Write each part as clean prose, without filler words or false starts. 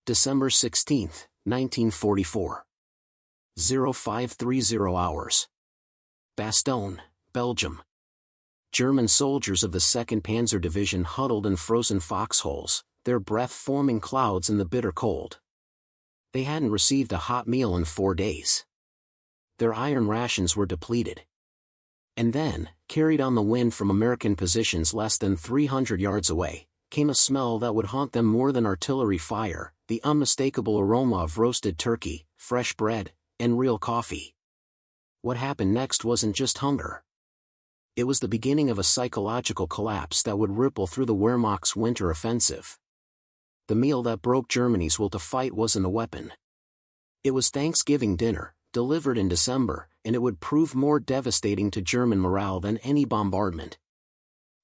December 16, 1944. 0530 hours. Bastogne, Belgium. German soldiers of the 2nd Panzer Division huddled in frozen foxholes, their breath forming clouds in the bitter cold. They hadn't received a hot meal in 4 days. Their iron rations were depleted. And then, carried on the wind from American positions less than 300 yards away, came a smell that would haunt them more than artillery fire, the unmistakable aroma of roasted turkey, fresh bread, and real coffee. What happened next wasn't just hunger. It was the beginning of a psychological collapse that would ripple through the Wehrmacht's winter offensive. The meal that broke Germany's will to fight wasn't a weapon. It was Thanksgiving dinner, delivered in December, and it would prove more devastating to German morale than any bombardment.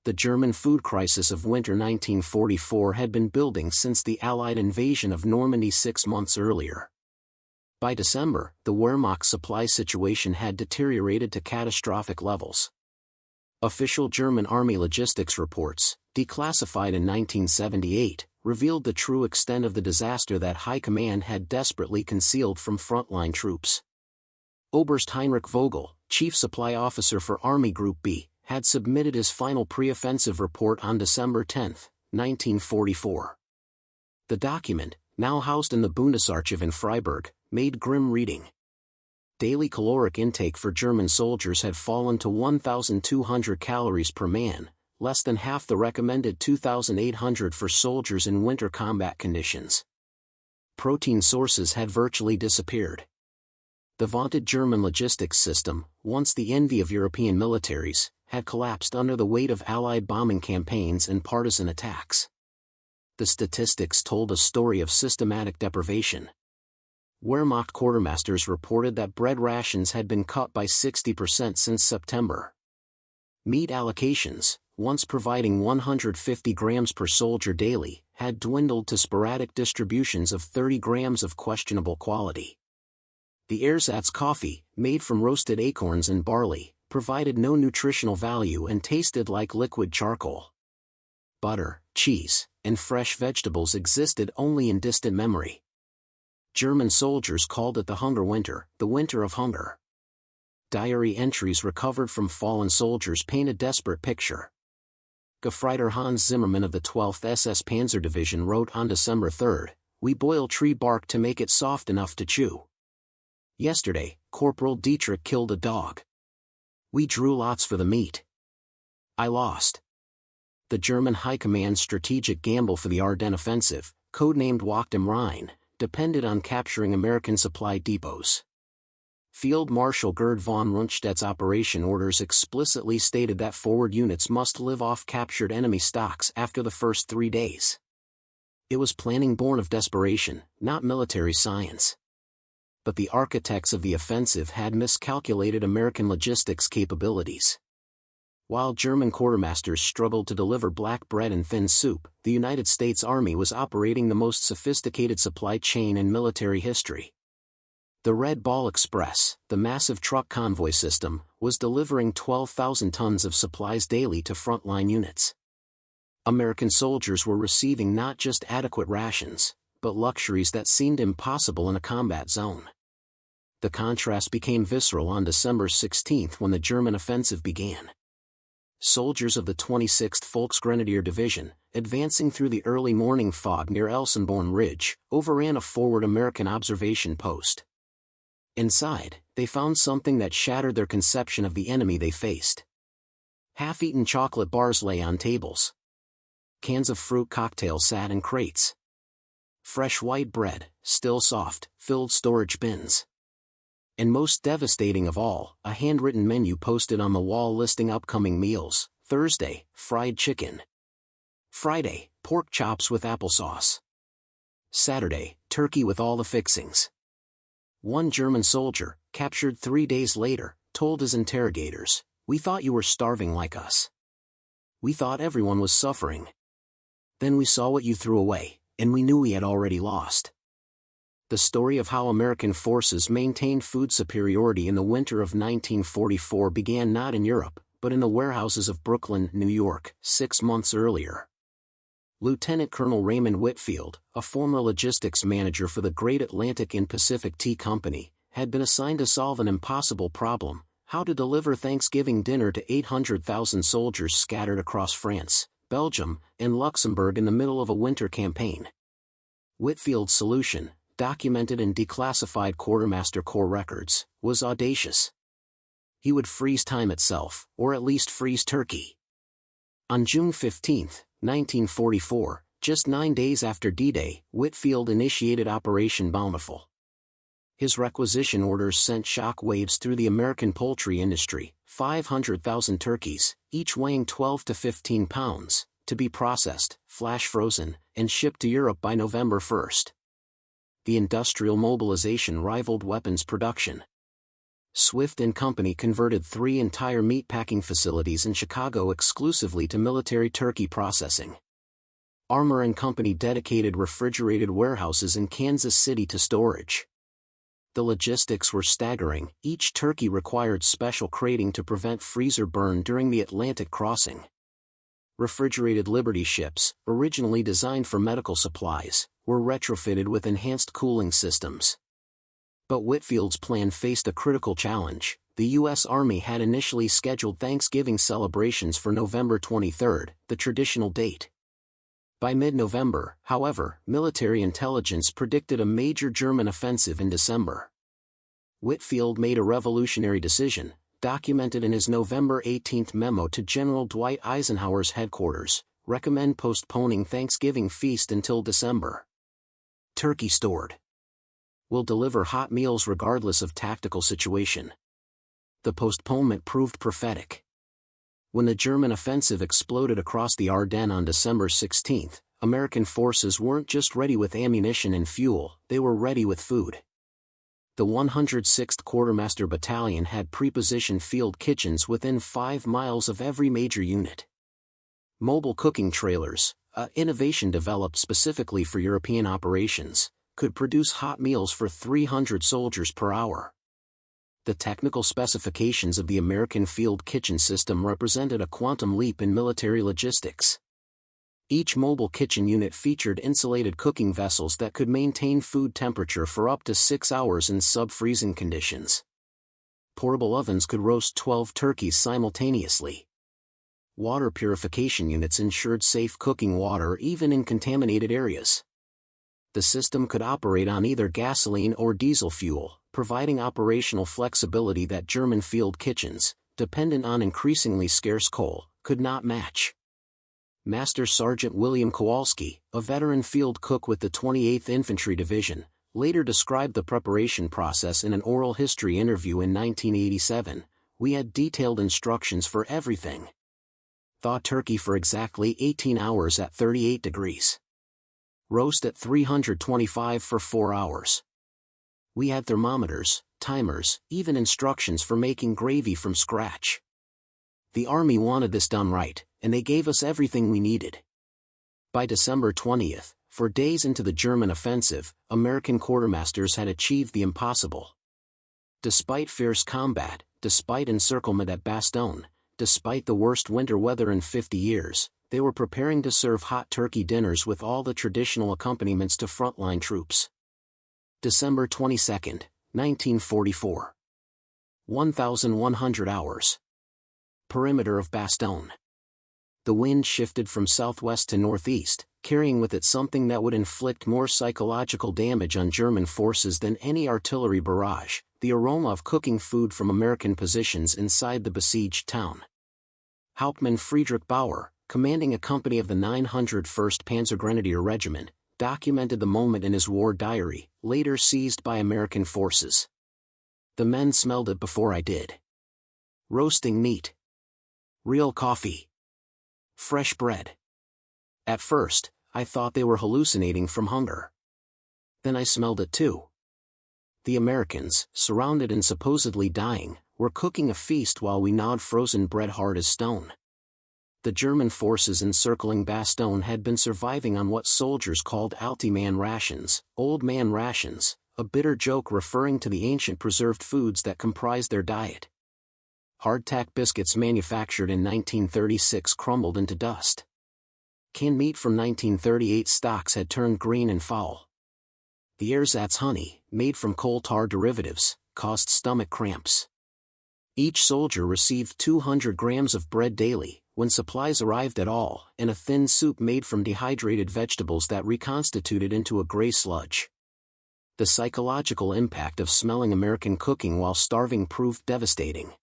The German food crisis of winter 1944 had been building since the Allied invasion of Normandy 6 months earlier. By December, the Wehrmacht supply situation had deteriorated to catastrophic levels. Official German Army logistics reports, declassified in 1978, revealed the true extent of the disaster that High Command had desperately concealed from frontline troops. Oberst Heinrich Vogel, Chief Supply Officer for Army Group B, had submitted his final pre-offensive report on December 10, 1944. The document, now housed in the Bundesarchiv in Freiburg, made grim reading. Daily caloric intake for German soldiers had fallen to 1,200 calories per man, less than half the recommended 2,800 for soldiers in winter combat conditions. Protein sources had virtually disappeared. The vaunted German logistics system, once the envy of European militaries, had collapsed under the weight of Allied bombing campaigns and partisan attacks. The statistics told a story of systematic deprivation. Wehrmacht quartermasters reported that bread rations had been cut by 60% since September. Meat allocations, once providing 150 grams per soldier daily, had dwindled to sporadic distributions of 30 grams of questionable quality. The ersatz coffee, made from roasted acorns and barley, provided no nutritional value and tasted like liquid charcoal. Butter, cheese, and fresh vegetables existed only in distant memory. German soldiers called it the hunger winter, the winter of hunger. Diary entries recovered from fallen soldiers paint a desperate picture. Gefreiter Hans Zimmermann of the 12th SS Panzer Division wrote on December 3, "We boil tree bark to make it soft enough to chew. Yesterday, Corporal Dietrich killed a dog. We drew lots for the meat. I lost." The German High Command's strategic gamble for the Ardennes offensive, codenamed Wacht am Rhein, depended on capturing American supply depots. Field Marshal Gerd von Rundstedt's operation orders explicitly stated that forward units must live off captured enemy stocks after the first 3 days. It was planning born of desperation, not military science. But the architects of the offensive had miscalculated American logistics capabilities. While German quartermasters struggled to deliver black bread and thin soup, the United States Army was operating the most sophisticated supply chain in military history. The Red Ball Express, the massive truck convoy system, was delivering 12,000 tons of supplies daily to frontline units. American soldiers were receiving not just adequate rations, but luxuries that seemed impossible in a combat zone. The contrast became visceral on December 16 when the German offensive began. Soldiers of the 26th Volksgrenadier Division, advancing through the early morning fog near Elsenborn Ridge, overran a forward American observation post. Inside, they found something that shattered their conception of the enemy they faced. Half-eaten chocolate bars lay on tables. Cans of fruit cocktails sat in crates. Fresh white bread, still soft, filled storage bins. And most devastating of all, a handwritten menu posted on the wall listing upcoming meals: Thursday, fried chicken. Friday, pork chops with applesauce. Saturday, turkey with all the fixings. One German soldier, captured 3 days later, told his interrogators, "We thought you were starving like us. We thought everyone was suffering. Then we saw what you threw away, and we knew we had already lost." The story of how American forces maintained food superiority in the winter of 1944 began not in Europe, but in the warehouses of Brooklyn, New York, 6 months earlier. Lieutenant Colonel Raymond Whitfield, a former logistics manager for the Great Atlantic and Pacific Tea Company, had been assigned to solve an impossible problem: how to deliver Thanksgiving dinner to 800,000 soldiers scattered across France, Belgium, and Luxembourg in the middle of a winter campaign. Whitfield's solution, documented in declassified Quartermaster Corps records, was audacious. He would freeze time itself, or at least freeze turkey. On June 15, 1944, just 9 days after D-Day, Whitfield initiated Operation Bountiful. His requisition orders sent shock waves through the American poultry industry: 500,000 turkeys, each weighing 12 to 15 pounds, to be processed, flash frozen, and shipped to Europe by November 1. The industrial mobilization rivaled weapons production. Swift & Company converted 3 entire meatpacking facilities in Chicago exclusively to military turkey processing. Armour & Company dedicated refrigerated warehouses in Kansas City to storage. The logistics were staggering. Each turkey required special crating to prevent freezer burn during the Atlantic crossing. Refrigerated Liberty ships, originally designed for medical supplies, were retrofitted with enhanced cooling systems. But Whitfield's plan faced a critical challenge. The U.S. Army had initially scheduled Thanksgiving celebrations for November 23, the traditional date. By mid-November, however, military intelligence predicted a major German offensive in December. Whitfield made a revolutionary decision, documented in his November 18 memo to General Dwight Eisenhower's headquarters: recommend postponing Thanksgiving feast until December. Turkey stored. Will deliver hot meals regardless of tactical situation. The postponement proved prophetic. When the German offensive exploded across the Ardennes on December 16, American forces weren't just ready with ammunition and fuel, they were ready with food. The 106th Quartermaster Battalion had prepositioned field kitchens within 5 miles of every major unit. Mobile cooking trailers, an innovation developed specifically for European operations, could produce hot meals for 300 soldiers per hour. The technical specifications of the American field kitchen system represented a quantum leap in military logistics. Each mobile kitchen unit featured insulated cooking vessels that could maintain food temperature for up to 6 hours in sub-freezing conditions. Portable ovens could roast 12 turkeys simultaneously. Water purification units ensured safe cooking water even in contaminated areas. The system could operate on either gasoline or diesel fuel, providing operational flexibility that German field kitchens, dependent on increasingly scarce coal, could not match. Master Sergeant William Kowalski, a veteran field cook with the 28th Infantry Division, later described the preparation process in an oral history interview in 1987. We had detailed instructions for everything. Thaw turkey for exactly 18 hours at 38 degrees. Roast at 325 for 4 hours. We had thermometers, timers, even instructions for making gravy from scratch. The Army wanted this done right, and they gave us everything we needed. By December 20, for days into the German offensive, American quartermasters had achieved the impossible. Despite fierce combat, despite encirclement at Bastogne, despite the worst winter weather in 50 years, they were preparing to serve hot turkey dinners with all the traditional accompaniments to frontline troops. December 22, 1944. 1,100 hours. Perimeter of Bastogne. The wind shifted from southwest to northeast, carrying with it something that would inflict more psychological damage on German forces than any artillery barrage: the aroma of cooking food from American positions inside the besieged town. Hauptmann Friedrich Bauer, commanding a company of the 901st Panzergrenadier Regiment, documented the moment in his war diary, later seized by American forces. The men smelled it before I did. Roasting meat. Real coffee. Fresh bread. At first, I thought they were hallucinating from hunger. Then I smelled it too. The Americans, surrounded and supposedly dying, were cooking a feast while we gnawed frozen bread hard as stone. The German forces encircling Bastogne had been surviving on what soldiers called alte man rations, old man rations, a bitter joke referring to the ancient preserved foods that comprised their diet. Hardtack biscuits manufactured in 1936 crumbled into dust. Canned meat from 1938 stocks had turned green and foul. The ersatz honey, made from coal tar derivatives, caused stomach cramps. Each soldier received 200 grams of bread daily, when supplies arrived at all, and a thin soup made from dehydrated vegetables that reconstituted into a gray sludge. The psychological impact of smelling American cooking while starving proved devastating.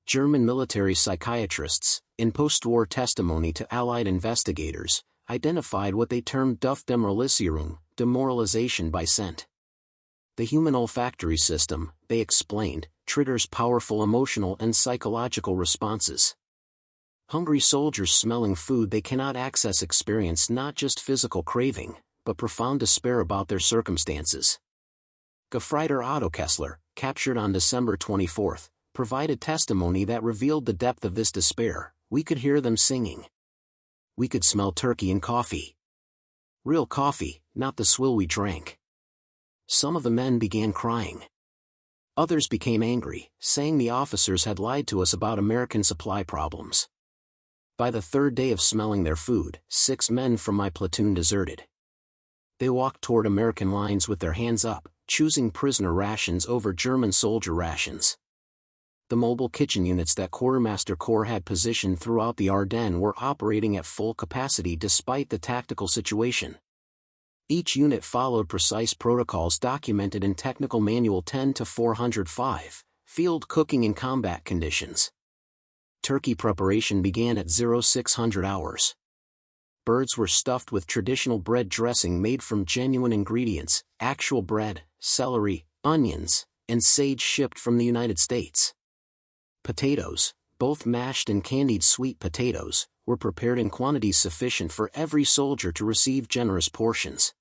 German military psychiatrists, in post-war testimony to Allied investigators, identified what they termed Duftdemoralisierung, demoralization by scent. The human olfactory system, they explained, triggers powerful emotional and psychological responses. Hungry soldiers smelling food they cannot access experience not just physical craving, but profound despair about their circumstances. Gefreiter Otto Kessler, captured on December 24, provided testimony that revealed the depth of this despair. We could hear them singing. We could smell turkey and coffee. Real coffee, not the swill we drank. Some of the men began crying. Others became angry, saying the officers had lied to us about American supply problems. By the third day of smelling their food, 6 men from my platoon deserted. They walked toward American lines with their hands up, choosing prisoner rations over German soldier rations. The mobile kitchen units that Quartermaster Corps had positioned throughout the Ardennes were operating at full capacity despite the tactical situation. Each unit followed precise protocols documented in Technical Manual 10-405, Field Cooking in Combat Conditions. Turkey preparation began at 0600 hours. Birds were stuffed with traditional bread dressing made from genuine ingredients, actual bread, celery, onions, and sage shipped from the United States. Potatoes, both mashed and candied sweet potatoes, were prepared in quantities sufficient for every soldier to receive generous portions.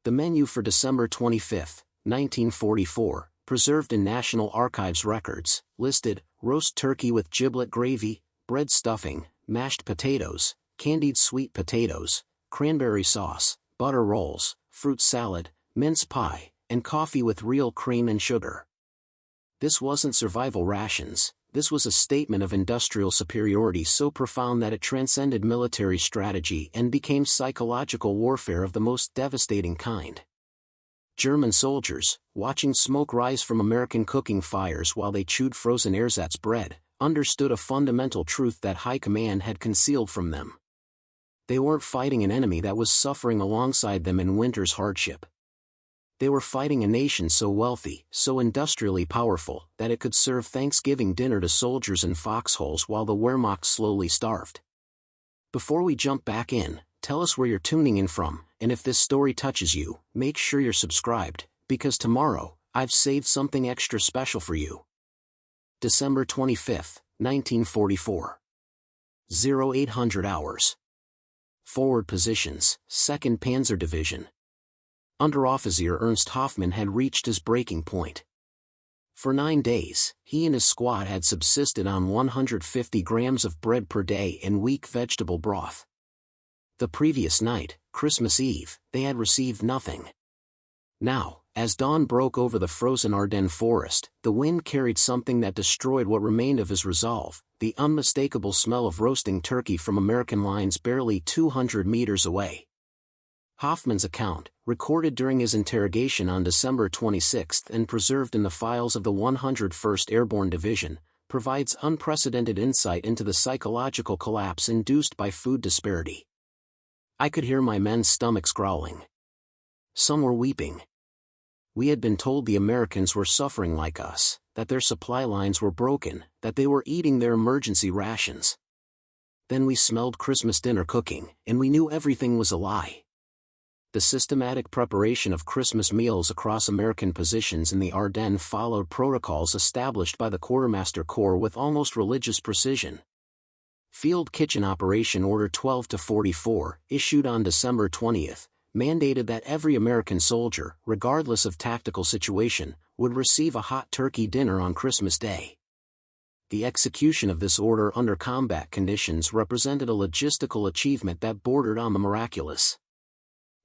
The menu for December 25, 1944, preserved in National Archives records, listed roast turkey with giblet gravy, bread stuffing, mashed potatoes, candied sweet potatoes, cranberry sauce, butter rolls, fruit salad, mince pie, and coffee with real cream and sugar. This wasn't survival rations, this was a statement of industrial superiority so profound that it transcended military strategy and became psychological warfare of the most devastating kind. German soldiers, watching smoke rise from American cooking fires while they chewed frozen ersatz bread, understood a fundamental truth that High Command had concealed from them. They weren't fighting an enemy that was suffering alongside them in winter's hardship. They were fighting a nation so wealthy, so industrially powerful, that it could serve Thanksgiving dinner to soldiers in foxholes while the Wehrmacht slowly starved. Before we jump back in, tell us where you're tuning in from, and if this story touches you, make sure you're subscribed, because tomorrow, I've saved something extra special for you. December 25, 1944. 0800 hours. Forward positions, 2nd Panzer Division. Unteroffizier Ernst Hoffmann had reached his breaking point. For 9 days, he and his squad had subsisted on 150 grams of bread per day and weak vegetable broth. The previous night, Christmas Eve, they had received nothing. Now, as dawn broke over the frozen Ardennes Forest, the wind carried something that destroyed what remained of his resolve, the unmistakable smell of roasting turkey from American lines barely 200 meters away. Hoffmann's account, recorded during his interrogation on December 26 and preserved in the files of the 101st Airborne Division, provides unprecedented insight into the psychological collapse induced by food disparity. I could hear my men's stomachs growling. Some were weeping. We had been told the Americans were suffering like us, that their supply lines were broken, that they were eating their emergency rations. Then we smelled Christmas dinner cooking, and we knew everything was a lie. The systematic preparation of Christmas meals across American positions in the Ardennes followed protocols established by the Quartermaster Corps with almost religious precision. Field Kitchen Operation Order 12-44, issued on December 20, mandated that every American soldier, regardless of tactical situation, would receive a hot turkey dinner on Christmas Day. The execution of this order under combat conditions represented a logistical achievement that bordered on the miraculous.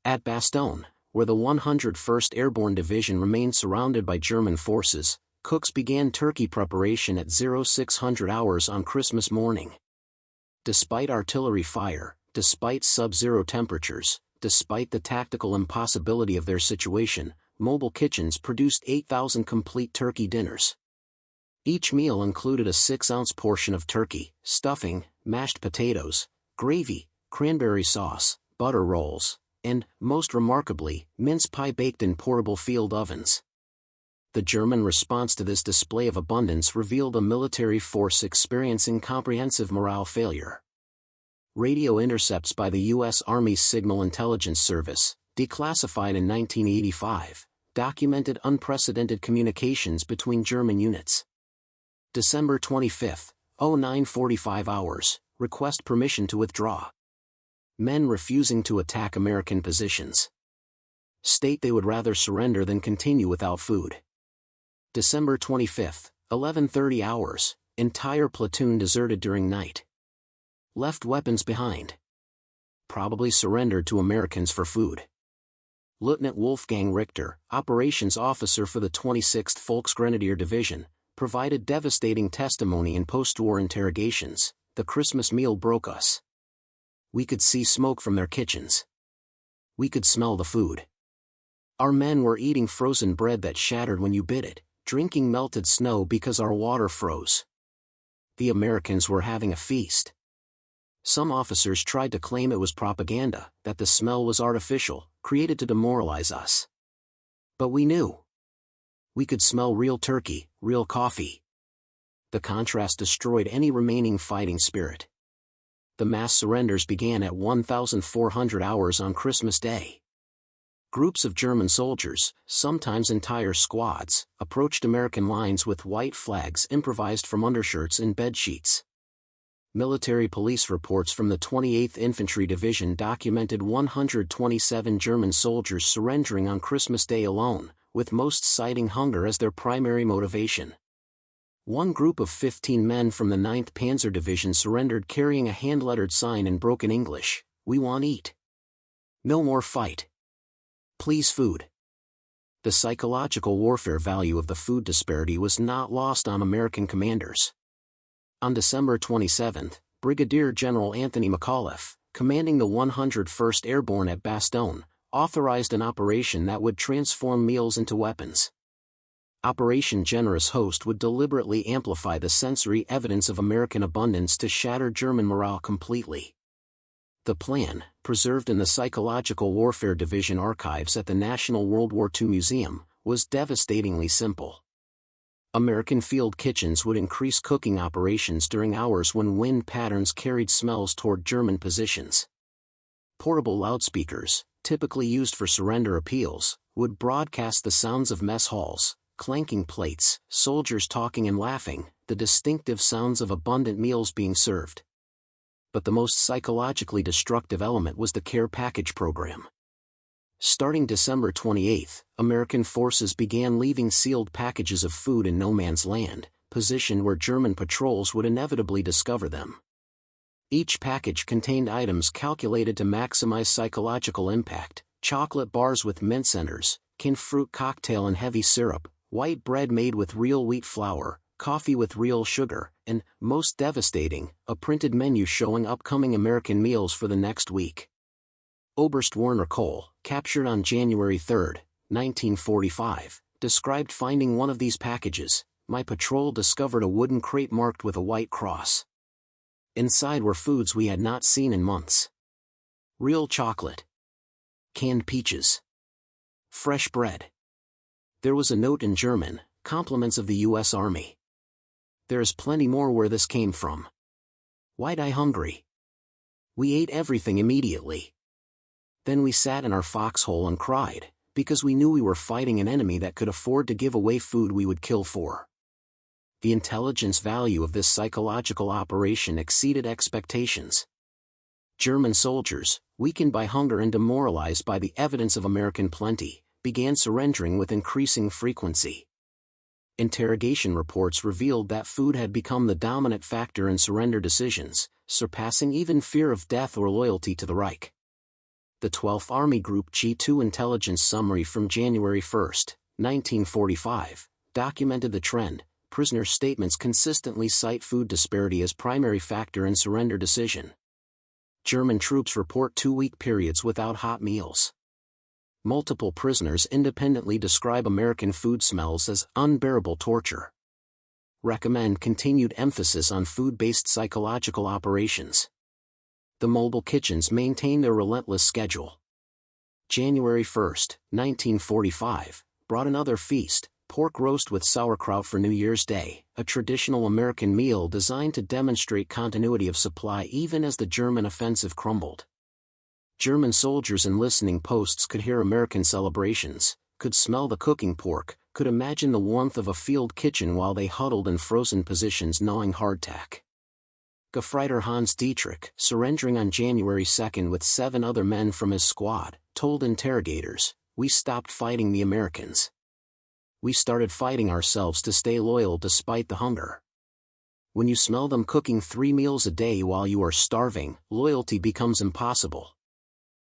At Bastogne, where the 101st Airborne Division remained surrounded by German forces, cooks began turkey preparation at 0600 hours on Christmas morning. Despite artillery fire, Despite sub-zero temperatures, despite the tactical impossibility of their situation, mobile kitchens produced 8,000 complete turkey dinners. Each meal included a 6-ounce portion of turkey, stuffing, mashed potatoes, gravy, cranberry sauce, butter rolls, and, most remarkably, mince pie baked in portable field ovens. The German response to this display of abundance revealed a military force experiencing comprehensive morale failure. Radio intercepts by the U.S. Army's Signal Intelligence Service, declassified in 1985, documented unprecedented communications between German units. December 25, 09:45 hours, request permission to withdraw. Men refusing to attack American positions. State they would rather surrender than continue without food. December 25, 11:30 hours, entire platoon deserted during night. Left weapons behind. Probably surrendered to Americans for food. Lieutenant Wolfgang Richter, operations officer for the 26th Volksgrenadier Division, provided devastating testimony in post-war interrogations. The Christmas meal broke us. We could see smoke from their kitchens. We could smell the food. Our men were eating frozen bread that shattered when you bit it, drinking melted snow because our water froze. The Americans were having a feast. Some officers tried to claim it was propaganda, that the smell was artificial, created to demoralize us. But we knew. We could smell real turkey, real coffee. The contrast destroyed any remaining fighting spirit. The mass surrenders began at 1,400 hours on Christmas Day. Groups of German soldiers, sometimes entire squads, approached American lines with white flags improvised from undershirts and bedsheets. Military police reports from the 28th Infantry Division documented 127 German soldiers surrendering on Christmas Day alone, with most citing hunger as their primary motivation. One group of 15 men from the 9th Panzer Division surrendered carrying a hand-lettered sign in broken English, "We want eat. No more fight. Please food." The psychological warfare value of the food disparity was not lost on American commanders. On December 27, Brigadier General Anthony McAuliffe, commanding the 101st Airborne at Bastogne, authorized an operation that would transform meals into weapons. Operation Generous Host would deliberately amplify the sensory evidence of American abundance to shatter German morale completely. The plan, preserved in the Psychological Warfare Division archives at the National World War II Museum, was devastatingly simple. American field kitchens would increase cooking operations during hours when wind patterns carried smells toward German positions. Portable loudspeakers, typically used for surrender appeals, would broadcast the sounds of mess halls, clanking plates, soldiers talking and laughing, the distinctive sounds of abundant meals being served. But the most psychologically destructive element was the care package program. Starting December 28, American forces began leaving sealed packages of food in no man's land, positioned where German patrols would inevitably discover them. Each package contained items calculated to maximize psychological impact: chocolate bars with mint centers, canned fruit cocktail and heavy syrup, white bread made with real wheat flour, coffee with real sugar, and, most devastating, a printed menu showing upcoming American meals for the next week. Oberst Werner Kohl, captured on January 3, 1945, described finding one of these packages. "My patrol discovered a wooden crate marked with a white cross. Inside were foods we had not seen in months. Real chocolate. Canned peaches. Fresh bread." There was a note in German, "Compliments of the U.S. Army. There is plenty more where this came from. Why die hungry?" We ate everything immediately. Then we sat in our foxhole and cried, because we knew we were fighting an enemy that could afford to give away food we would kill for. The intelligence value of this psychological operation exceeded expectations. German soldiers, weakened by hunger and demoralized by the evidence of American plenty, began surrendering with increasing frequency. Interrogation reports revealed that food had become the dominant factor in surrender decisions, surpassing even fear of death or loyalty to the Reich. The 12th Army Group G2 intelligence summary from January 1, 1945, documented the trend. Prisoner statements consistently cite food disparity as primary factor in surrender decision. German troops report 2-week periods without hot meals. Multiple prisoners independently describe American food smells as unbearable torture. Recommend continued emphasis on food-based psychological operations. The mobile kitchens maintain their relentless schedule. January 1, 1945, brought another feast, pork roast with sauerkraut for New Year's Day, a traditional American meal designed to demonstrate continuity of supply even as the German offensive crumbled. German soldiers in listening posts could hear American celebrations, could smell the cooking pork, could imagine the warmth of a field kitchen while they huddled in frozen positions gnawing hardtack. Gefreiter Hans Dietrich, surrendering on January 2 with 7 other men from his squad, told interrogators, "We stopped fighting the Americans. We started fighting ourselves to stay loyal despite the hunger." When you smell them cooking 3 meals a day while you are starving, loyalty becomes impossible.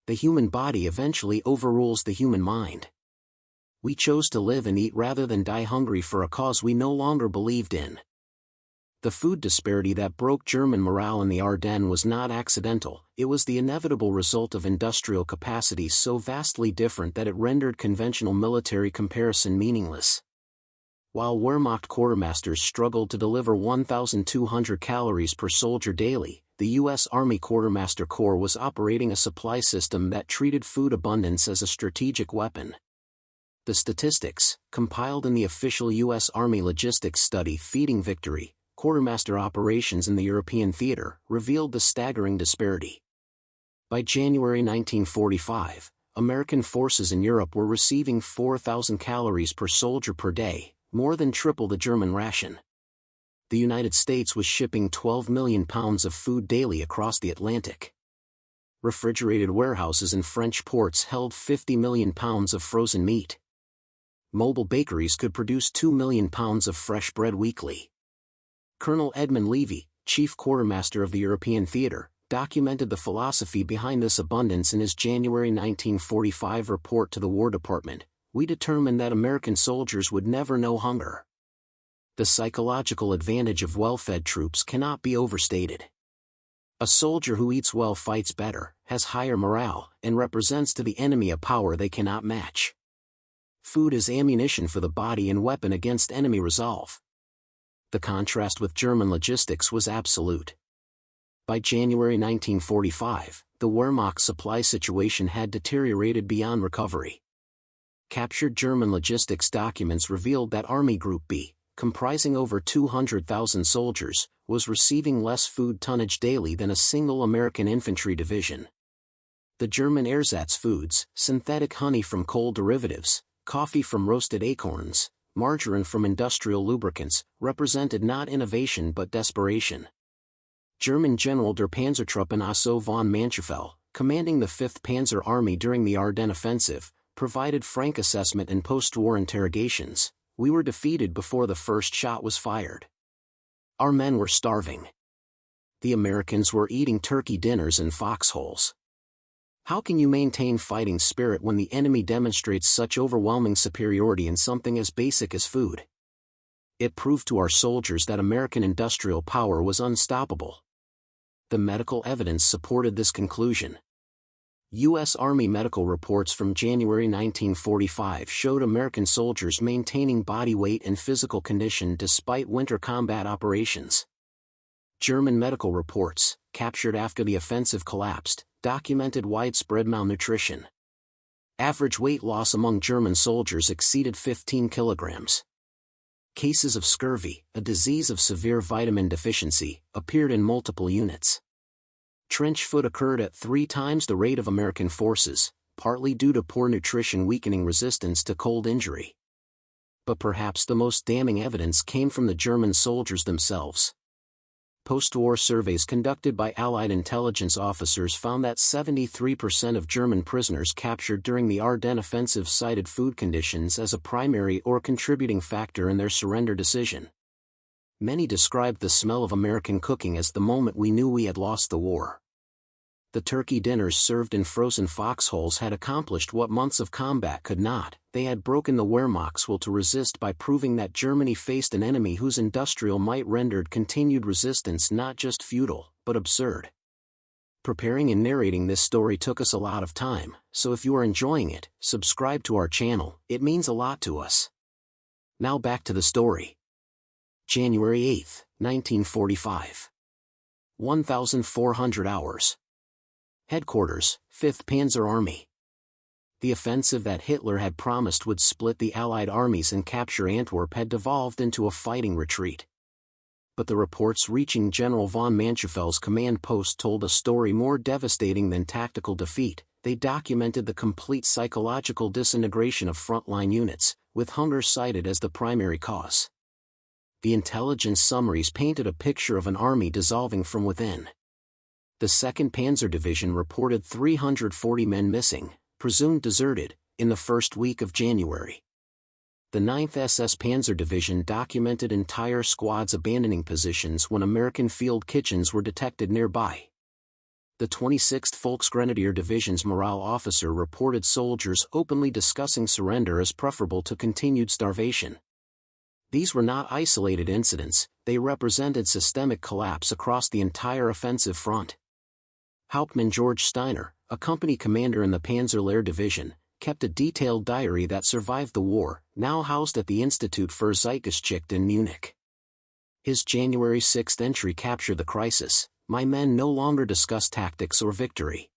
The human body eventually overrules the human mind. We chose to live and eat rather than die hungry for a cause we no longer believed in. The food disparity that broke German morale in the Ardennes was not accidental, it was the inevitable result of industrial capacities so vastly different that it rendered conventional military comparison meaningless. While Wehrmacht quartermasters struggled to deliver 1,200 calories per soldier daily, the U.S. Army Quartermaster Corps was operating a supply system that treated food abundance as a strategic weapon. The statistics, compiled in the official U.S. Army logistics study Feeding Victory, Quartermaster Operations in the European Theater, revealed the staggering disparity. By January 1945, American forces in Europe were receiving 4,000 calories per soldier per day, more than triple the German ration. The United States was shipping 12 million pounds of food daily across the Atlantic. Refrigerated warehouses in French ports held 50 million pounds of frozen meat. Mobile bakeries could produce 2 million pounds of fresh bread weekly. Colonel Edmund Levy, chief quartermaster of the European Theater, documented the philosophy behind this abundance in his January 1945 report to the War Department. "We determined that American soldiers would never know hunger." The psychological advantage of well-fed troops cannot be overstated. A soldier who eats well fights better, has higher morale, and represents to the enemy a power they cannot match. Food is ammunition for the body and weapon against enemy resolve. The contrast with German logistics was absolute. By January 1945, the Wehrmacht supply situation had deteriorated beyond recovery. Captured German logistics documents revealed that Army Group B, comprising over 200,000 soldiers, was receiving less food tonnage daily than a single American infantry division. The German ersatz foods, synthetic honey from coal derivatives, coffee from roasted acorns, margarine from industrial lubricants, represented not innovation but desperation. German General der Panzertruppen Otto von Manschenfeld, commanding the 5th Panzer Army during the Ardennes offensive, provided frank assessment in post-war interrogations. "We were defeated before the first shot was fired. Our men were starving. The Americans were eating turkey dinners in foxholes. How can you maintain fighting spirit when the enemy demonstrates such overwhelming superiority in something as basic as food?" It proved to our soldiers that American industrial power was unstoppable. The medical evidence supported this conclusion. U.S. Army medical reports from January 1945 showed American soldiers maintaining body weight and physical condition despite winter combat operations. German medical reports, captured after the offensive collapsed, documented widespread malnutrition. Average weight loss among German soldiers exceeded 15 kilograms. Cases of scurvy, a disease of severe vitamin deficiency, appeared in multiple units. Trench foot occurred at 3 times the rate of American forces, partly due to poor nutrition weakening resistance to cold injury. But perhaps the most damning evidence came from the German soldiers themselves. Post-war surveys conducted by Allied intelligence officers found that 73% of German prisoners captured during the Ardennes offensive cited food conditions as a primary or contributing factor in their surrender decision. Many described the smell of American cooking as the moment we knew we had lost the war. The turkey dinners served in frozen foxholes had accomplished what months of combat could not. They had broken the Wehrmacht's will to resist by proving that Germany faced an enemy whose industrial might rendered continued resistance not just futile, but absurd. Preparing and narrating this story took us a lot of time, so if you are enjoying it, subscribe to our channel, it means a lot to us. Now back to the story. January 8, 1945. 1,400 hours. Headquarters, 5th Panzer Army. The offensive that Hitler had promised would split the Allied armies and capture Antwerp had devolved into a fighting retreat. But the reports reaching General von Manchefel's command post told a story more devastating than tactical defeat. They documented the complete psychological disintegration of frontline units, with hunger cited as the primary cause. The intelligence summaries painted a picture of an army dissolving from within. The 2nd Panzer Division reported 340 men missing, presumed deserted, in the first week of January. The 9th SS Panzer Division documented entire squads abandoning positions when American field kitchens were detected nearby. The 26th Volksgrenadier Division's morale officer reported soldiers openly discussing surrender as preferable to continued starvation. These were not isolated incidents, they represented systemic collapse across the entire offensive front. Hauptmann George Steiner, a company commander in the Panzerlehr Division, kept a detailed diary that survived the war, now housed at the Institute für Zeitgeschichte in Munich. His January 6 entry captured the crisis. My men no longer discuss tactics or victory.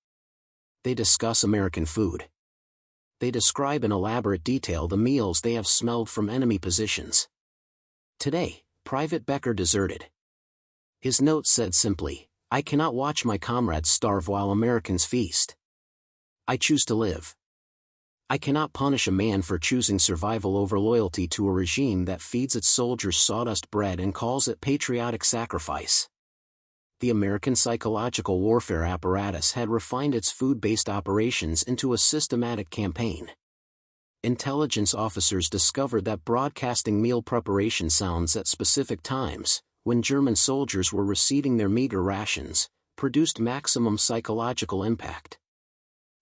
They discuss American food. They describe in elaborate detail the meals they have smelled from enemy positions. Today, Private Becker deserted. His note said simply, "I cannot watch my comrades starve while Americans feast. I choose to live. I cannot punish a man for choosing survival over loyalty to a regime that feeds its soldiers sawdust bread and calls it patriotic sacrifice." The American psychological warfare apparatus had refined its food-based operations into a systematic campaign. Intelligence officers discovered that broadcasting meal preparation sounds at specific times, when German soldiers were receiving their meager rations, produced maximum psychological impact.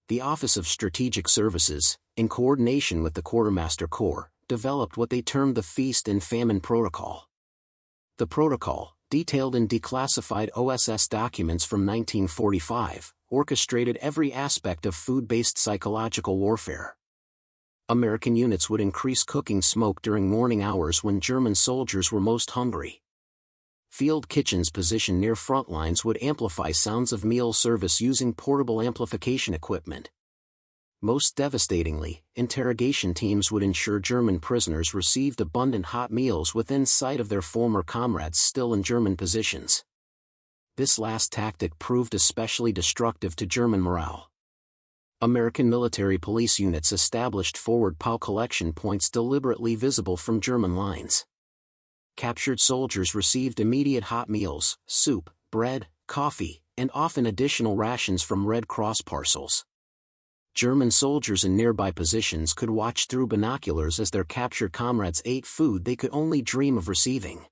The Office of Strategic Services, in coordination with the Quartermaster Corps, developed what they termed the Feast and Famine Protocol. The protocol, detailed in declassified OSS documents from 1945, orchestrated every aspect of food-based psychological warfare. American units would increase cooking smoke during morning hours when German soldiers were most hungry. Field kitchens positioned near front lines would amplify sounds of meal service using portable amplification equipment. Most devastatingly, interrogation teams would ensure German prisoners received abundant hot meals within sight of their former comrades still in German positions. This last tactic proved especially destructive to German morale. American military police units established forward POW collection points deliberately visible from German lines. Captured soldiers received immediate hot meals, soup, bread, coffee, and often additional rations from Red Cross parcels. German soldiers in nearby positions could watch through binoculars as their captured comrades ate food they could only dream of receiving.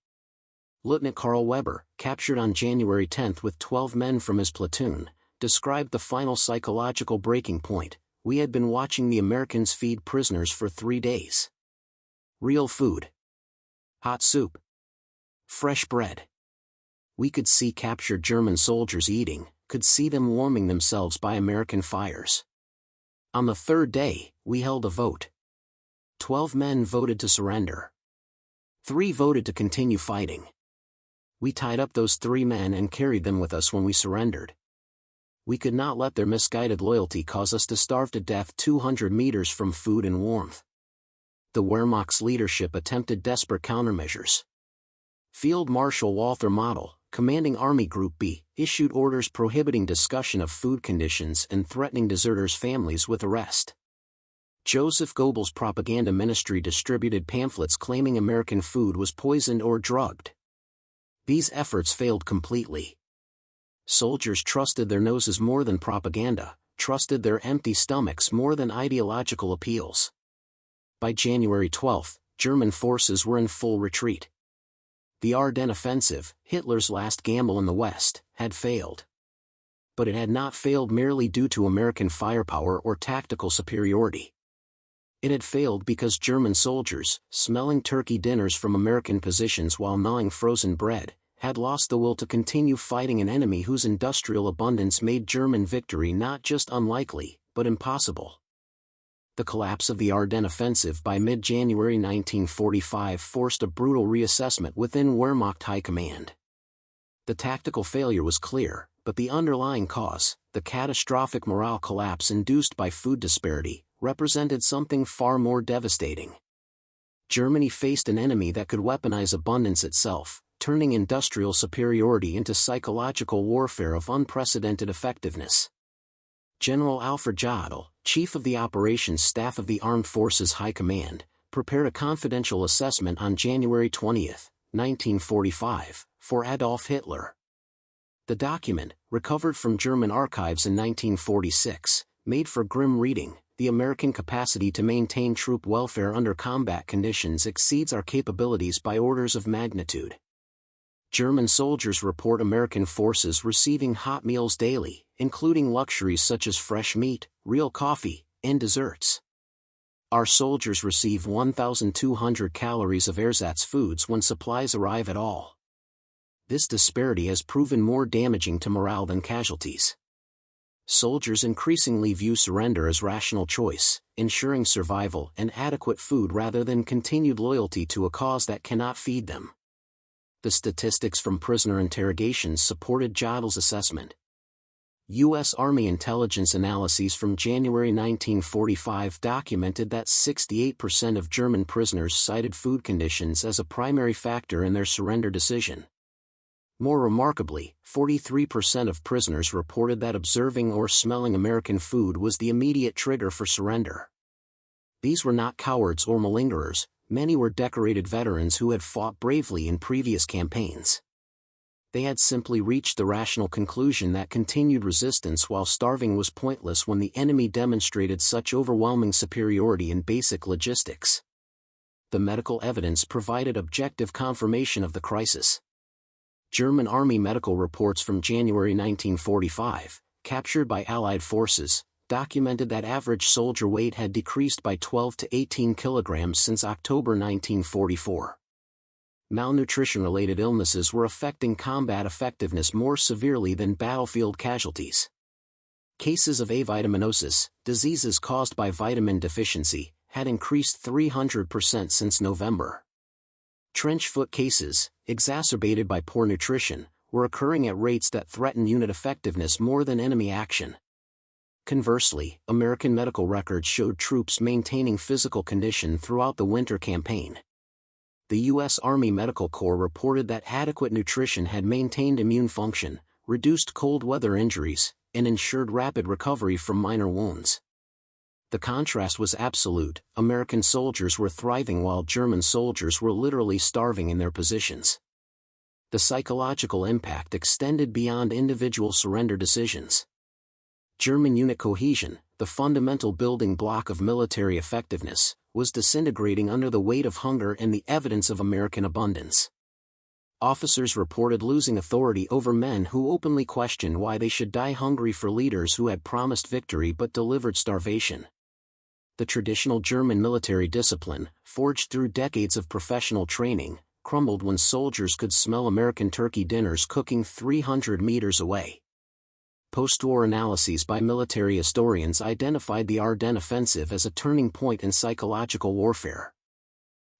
Lieutenant Karl Weber, captured on January 10 with 12 men from his platoon, described the final psychological breaking point. "We had been watching the Americans feed prisoners for 3 days. Real food. Hot soup. Fresh bread. We could see captured German soldiers eating, could see them warming themselves by American fires." On the 3rd day, we held a vote. 12 men voted to surrender. 3 voted to continue fighting. We tied up those 3 men and carried them with us when we surrendered. We could not let their misguided loyalty cause us to starve to death 200 meters from food and warmth. The Wehrmacht's leadership attempted desperate countermeasures. Field Marshal Walter Model, commanding Army Group B, issued orders prohibiting discussion of food conditions and threatening deserters' families with arrest. Joseph Goebbels' propaganda ministry distributed pamphlets claiming American food was poisoned or drugged. These efforts failed completely. Soldiers trusted their noses more than propaganda, trusted their empty stomachs more than ideological appeals. By January 12, German forces were in full retreat. The Ardennes offensive, Hitler's last gamble in the West, had failed. But it had not failed merely due to American firepower or tactical superiority. It had failed because German soldiers, smelling turkey dinners from American positions while gnawing frozen bread, had lost the will to continue fighting an enemy whose industrial abundance made German victory not just unlikely, but impossible. The collapse of the Ardennes offensive by mid-January 1945 forced a brutal reassessment within Wehrmacht High Command. The tactical failure was clear, but the underlying cause, the catastrophic morale collapse induced by food disparity, represented something far more devastating. Germany faced an enemy that could weaponize abundance itself, turning industrial superiority into psychological warfare of unprecedented effectiveness. General Alfred Jodl, chief of the operations staff of the Armed Forces High Command, prepared a confidential assessment on January 20, 1945, for Adolf Hitler. The document, recovered from German archives in 1946, made for grim reading. The American capacity to maintain troop welfare under combat conditions exceeds our capabilities by orders of magnitude. German soldiers report American forces receiving hot meals daily, including luxuries such as fresh meat, real coffee, and desserts. Our soldiers receive 1,200 calories of ersatz foods when supplies arrive at all. This disparity has proven more damaging to morale than casualties. Soldiers increasingly view surrender as rational choice, ensuring survival and adequate food rather than continued loyalty to a cause that cannot feed them. The statistics from prisoner interrogations supported Jodl's assessment. U.S. Army intelligence analyses from January 1945 documented that 68% of German prisoners cited food conditions as a primary factor in their surrender decision. More remarkably, 43% of prisoners reported that observing or smelling American food was the immediate trigger for surrender. These were not cowards or malingerers, many were decorated veterans who had fought bravely in previous campaigns. They had simply reached the rational conclusion that continued resistance while starving was pointless when the enemy demonstrated such overwhelming superiority in basic logistics. The medical evidence provided objective confirmation of the crisis. German Army medical reports from January 1945, captured by Allied forces, documented that average soldier weight had decreased by 12 to 18 kilograms since October 1944. Malnutrition-related illnesses were affecting combat effectiveness more severely than battlefield casualties. Cases of avitaminosis, diseases caused by vitamin deficiency, had increased 300% since November. Trench foot cases, exacerbated by poor nutrition, were occurring at rates that threatened unit effectiveness more than enemy action. Conversely, American medical records showed troops maintaining physical condition throughout the winter campaign. The U.S. Army Medical Corps reported that adequate nutrition had maintained immune function, reduced cold weather injuries, and ensured rapid recovery from minor wounds. The contrast was absolute. American soldiers were thriving while German soldiers were literally starving in their positions. The psychological impact extended beyond individual surrender decisions. German unit cohesion, the fundamental building block of military effectiveness, was disintegrating under the weight of hunger and the evidence of American abundance. Officers reported losing authority over men who openly questioned why they should die hungry for leaders who had promised victory but delivered starvation. The traditional German military discipline, forged through decades of professional training, crumbled when soldiers could smell American turkey dinners cooking 300 meters away. Post-war analyses by military historians identified the Ardennes offensive as a turning point in psychological warfare.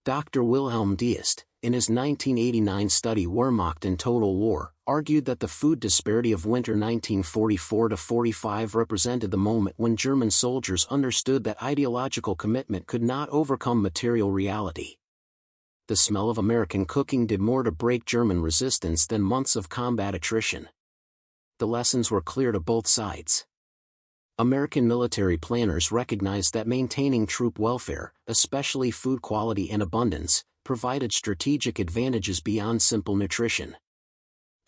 Dr. Wilhelm Deist, in his 1989 study Wehrmacht in Total War, argued that the food disparity of winter 1944-45 represented the moment when German soldiers understood that ideological commitment could not overcome material reality. The smell of American cooking did more to break German resistance than months of combat attrition. The lessons were clear to both sides. American military planners recognized that maintaining troop welfare, especially food quality and abundance, provided strategic advantages beyond simple nutrition.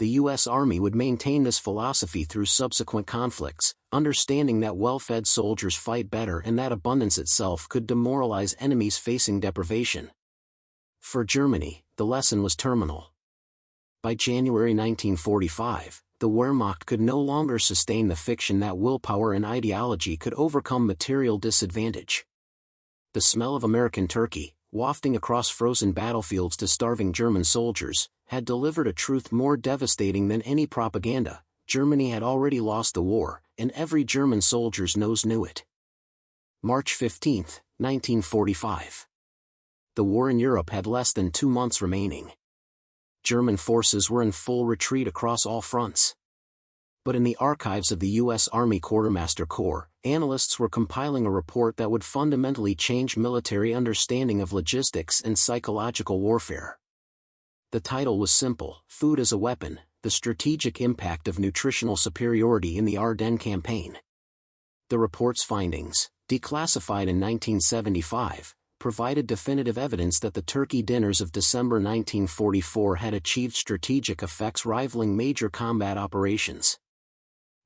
The U.S. Army would maintain this philosophy through subsequent conflicts, understanding that well-fed soldiers fight better and that abundance itself could demoralize enemies facing deprivation. For Germany, the lesson was terminal. By January 1945, the Wehrmacht could no longer sustain the fiction that willpower and ideology could overcome material disadvantage. The smell of American turkey, wafting across frozen battlefields to starving German soldiers, had delivered a truth more devastating than any propaganda: Germany had already lost the war, and every German soldier's nose knew it. March 15, 1945. The war in Europe had less than 2 months remaining. German forces were in full retreat across all fronts. But in the archives of the U.S. Army Quartermaster Corps, analysts were compiling a report that would fundamentally change military understanding of logistics and psychological warfare. The title was simple: Food as a Weapon, the Strategic Impact of Nutritional Superiority in the Ardennes Campaign. The report's findings, declassified in 1975, provided definitive evidence that the turkey dinners of December 1944 had achieved strategic effects rivaling major combat operations.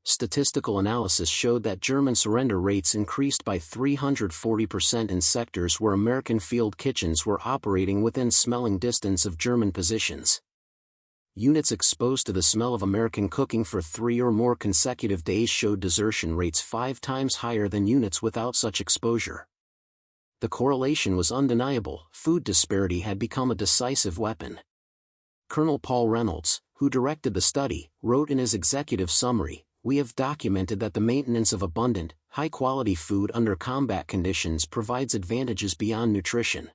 Statistical analysis showed that German surrender rates increased by 340% in sectors where American field kitchens were operating within smelling distance of German positions. Units exposed to the smell of American cooking for 3 or more consecutive days showed desertion rates 5 times higher than units without such exposure. The correlation was undeniable: food disparity had become a decisive weapon. Colonel Paul Reynolds, who directed the study, wrote in his executive summary, "We have documented that the maintenance of abundant, high-quality food under combat conditions provides advantages beyond nutrition.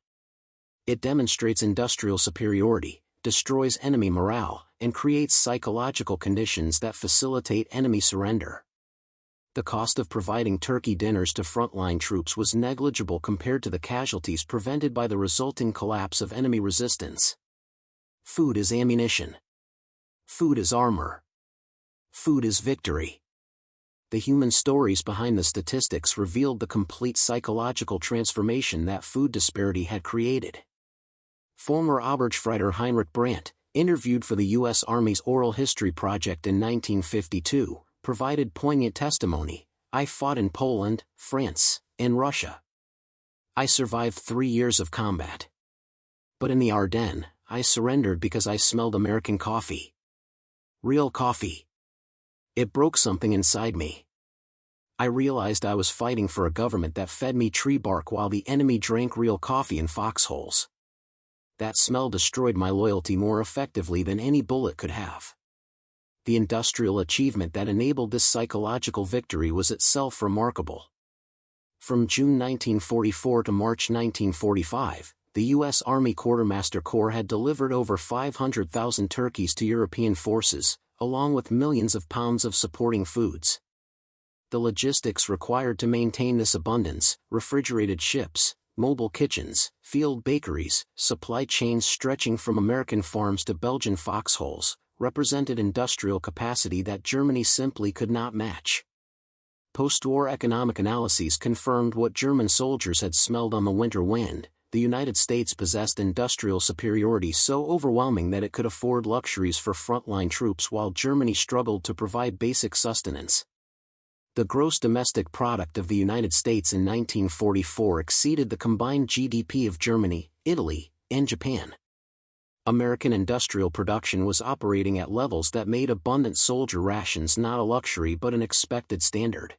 It demonstrates industrial superiority, destroys enemy morale, and creates psychological conditions that facilitate enemy surrender." The cost of providing turkey dinners to frontline troops was negligible compared to the casualties prevented by the resulting collapse of enemy resistance. Food is ammunition. Food is armor. Food is victory. The human stories behind the statistics revealed the complete psychological transformation that food disparity had created. Former Oberstfreiter Heinrich Brandt, interviewed for the U.S. Army's Oral History Project in 1952, provided poignant testimony: "I fought in Poland, France, and Russia. I survived 3 years of combat. But in the Ardennes, I surrendered because I smelled American coffee. Real coffee. It broke something inside me. I realized I was fighting for a government that fed me tree bark while the enemy drank real coffee in foxholes. That smell destroyed my loyalty more effectively than any bullet could have." The industrial achievement that enabled this psychological victory was itself remarkable. From June 1944 to March 1945, the U.S. Army Quartermaster Corps had delivered over 500,000 turkeys to European forces, along with millions of pounds of supporting foods. The logistics required to maintain this abundance, refrigerated ships, mobile kitchens, field bakeries, supply chains stretching from American farms to Belgian foxholes, represented industrial capacity that Germany simply could not match. Post-war economic analyses confirmed what German soldiers had smelled on the winter wind: the United States possessed industrial superiority so overwhelming that it could afford luxuries for frontline troops while Germany struggled to provide basic sustenance. The gross domestic product of the United States in 1944 exceeded the combined GDP of Germany, Italy, and Japan. American industrial production was operating at levels that made abundant soldier rations not a luxury but an expected standard.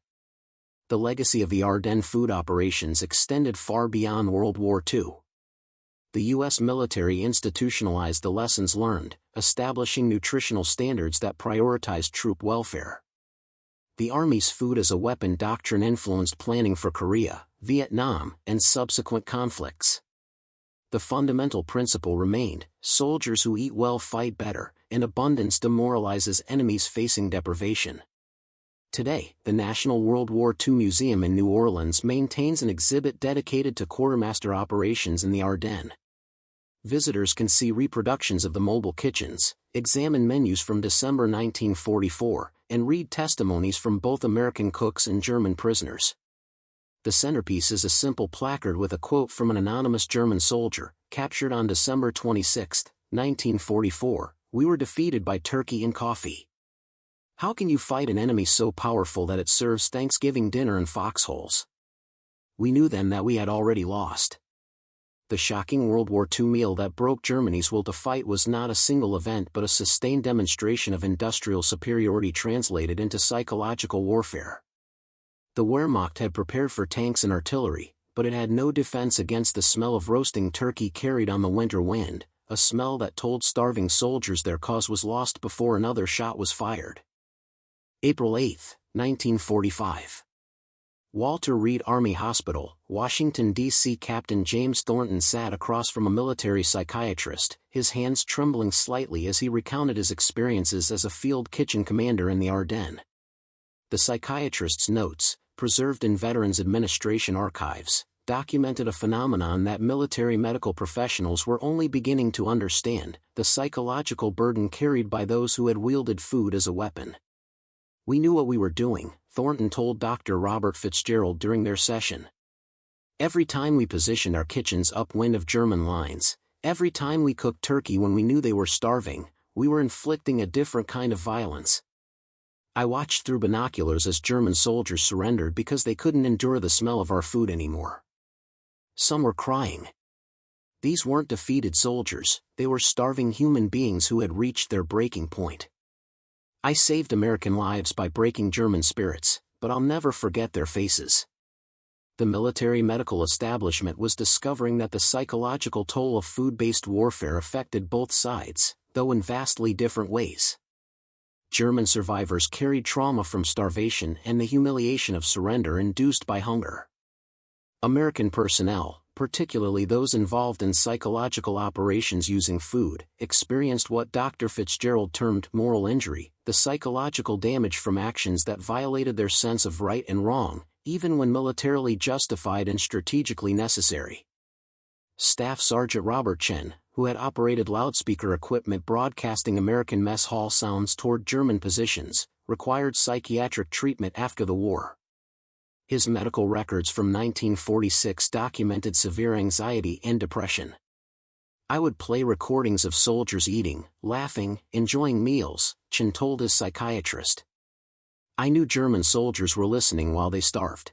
The legacy of the Ardennes food operations extended far beyond World War II. The U.S. military institutionalized the lessons learned, establishing nutritional standards that prioritized troop welfare. The Army's food as a weapon doctrine influenced planning for Korea, Vietnam, and subsequent conflicts. The fundamental principle remained: soldiers who eat well fight better, and abundance demoralizes enemies facing deprivation. Today, the National World War II Museum in New Orleans maintains an exhibit dedicated to quartermaster operations in the Ardennes. Visitors can see reproductions of the mobile kitchens, examine menus from December 1944, and read testimonies from both American cooks and German prisoners. The centerpiece is a simple placard with a quote from an anonymous German soldier, captured on December 26, 1944, "We were defeated by turkey and coffee. How can you fight an enemy so powerful that it serves Thanksgiving dinner in foxholes? We knew then that we had already lost." The shocking World War II meal that broke Germany's will to fight was not a single event but a sustained demonstration of industrial superiority translated into psychological warfare. The Wehrmacht had prepared for tanks and artillery, but it had no defense against the smell of roasting turkey carried on the winter wind, a smell that told starving soldiers their cause was lost before another shot was fired. April 8, 1945. Walter Reed Army Hospital, Washington, D.C. Captain James Thornton sat across from a military psychiatrist, his hands trembling slightly as he recounted his experiences as a field kitchen commander in the Ardennes. The psychiatrist's notes, preserved in Veterans Administration archives, documented a phenomenon that military medical professionals were only beginning to understand: the psychological burden carried by those who had wielded food as a weapon. "We knew what we were doing," Thornton told Dr. Robert Fitzgerald during their session. "Every time we positioned our kitchens upwind of German lines, every time we cooked turkey when we knew they were starving, we were inflicting a different kind of violence. I watched through binoculars as German soldiers surrendered because they couldn't endure the smell of our food anymore. Some were crying. These weren't defeated soldiers, they were starving human beings who had reached their breaking point. I saved American lives by breaking German spirits, but I'll never forget their faces." The military medical establishment was discovering that the psychological toll of food-based warfare affected both sides, though in vastly different ways. German survivors carried trauma from starvation and the humiliation of surrender induced by hunger. American personnel, particularly those involved in psychological operations using food, experienced what Dr. Fitzgerald termed moral injury, the psychological damage from actions that violated their sense of right and wrong, even when militarily justified and strategically necessary. Staff Sergeant Robert Chen, who had operated loudspeaker equipment broadcasting American mess hall sounds toward German positions, required psychiatric treatment after the war. His medical records from 1946 documented severe anxiety and depression. "I would play recordings of soldiers eating, laughing, enjoying meals," Chen told his psychiatrist. "I knew German soldiers were listening while they starved.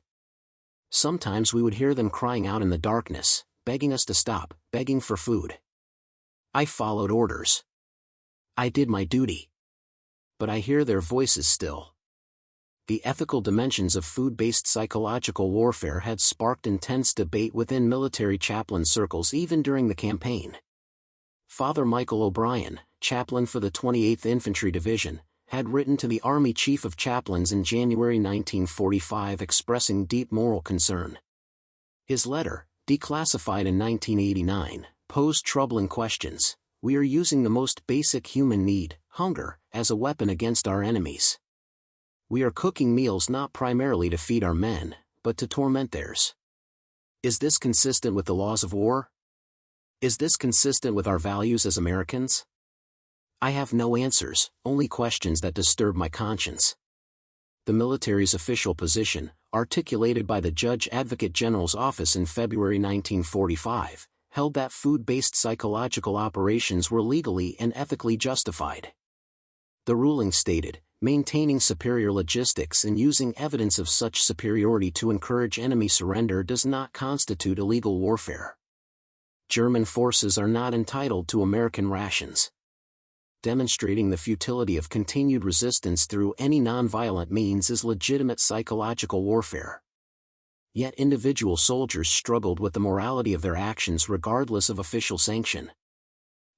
Sometimes we would hear them crying out in the darkness, begging us to stop, begging for food. I followed orders. I did my duty. But I hear their voices still." The ethical dimensions of food-based psychological warfare had sparked intense debate within military chaplain circles even during the campaign. Father Michael O'Brien, chaplain for the 28th Infantry Division, had written to the Army Chief of Chaplains in January 1945 expressing deep moral concern. His letter, declassified in 1989, posed troubling questions. "We are using the most basic human need, hunger, as a weapon against our enemies. We are cooking meals not primarily to feed our men, but to torment theirs. Is this consistent with the laws of war? Is this consistent with our values as Americans?" I have no answers, only questions that disturb my conscience. The military's official position, articulated by the Judge Advocate General's office in February 1945, held that food-based psychological operations were legally and ethically justified. The ruling stated, "Maintaining superior logistics and using evidence of such superiority to encourage enemy surrender does not constitute illegal warfare. German forces are not entitled to American rations. Demonstrating the futility of continued resistance through any nonviolent means is legitimate psychological warfare." Yet individual soldiers struggled with the morality of their actions regardless of official sanction.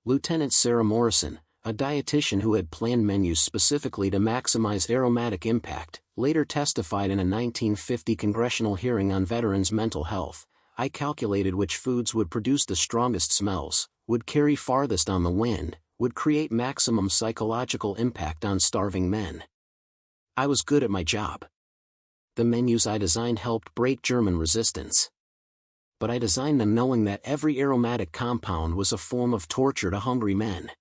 Lieutenant Sarah Morrison, a dietitian who had planned menus specifically to maximize aromatic impact, later testified in a 1950 congressional hearing on veterans' mental health. "I calculated which foods would produce the strongest smells, would carry farthest on the wind, would create maximum psychological impact on starving men. I was good at my job. The menus I designed helped break German resistance. But I designed them knowing that every aromatic compound was a form of torture to hungry men.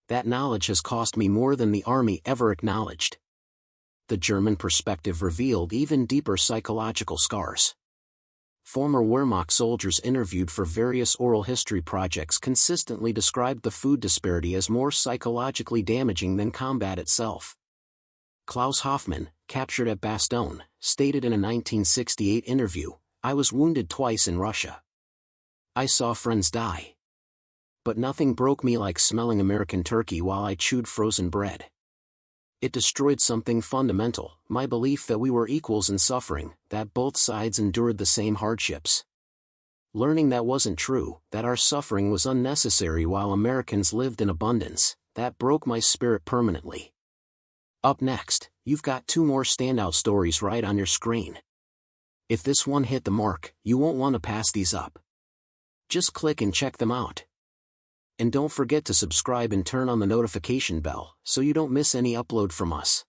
That knowledge has cost me more than the Army ever acknowledged." The German perspective revealed even deeper psychological scars. Former Wehrmacht soldiers interviewed for various oral history projects consistently described the food disparity as more psychologically damaging than combat itself. Klaus Hoffmann, captured at Bastogne, stated in a 1968 interview, "I was wounded twice in Russia. I saw friends die. But nothing broke me like smelling American turkey while I chewed frozen bread. It destroyed something fundamental, my belief that we were equals in suffering, that both sides endured the same hardships." Learning that wasn't true, that our suffering was unnecessary while Americans lived in abundance, that broke my spirit permanently. Up next, you've got 2 more standout stories right on your screen. If this one hit the mark, you won't want to pass these up. Just click and check them out. And don't forget to subscribe and turn on the notification bell so you don't miss any upload from us.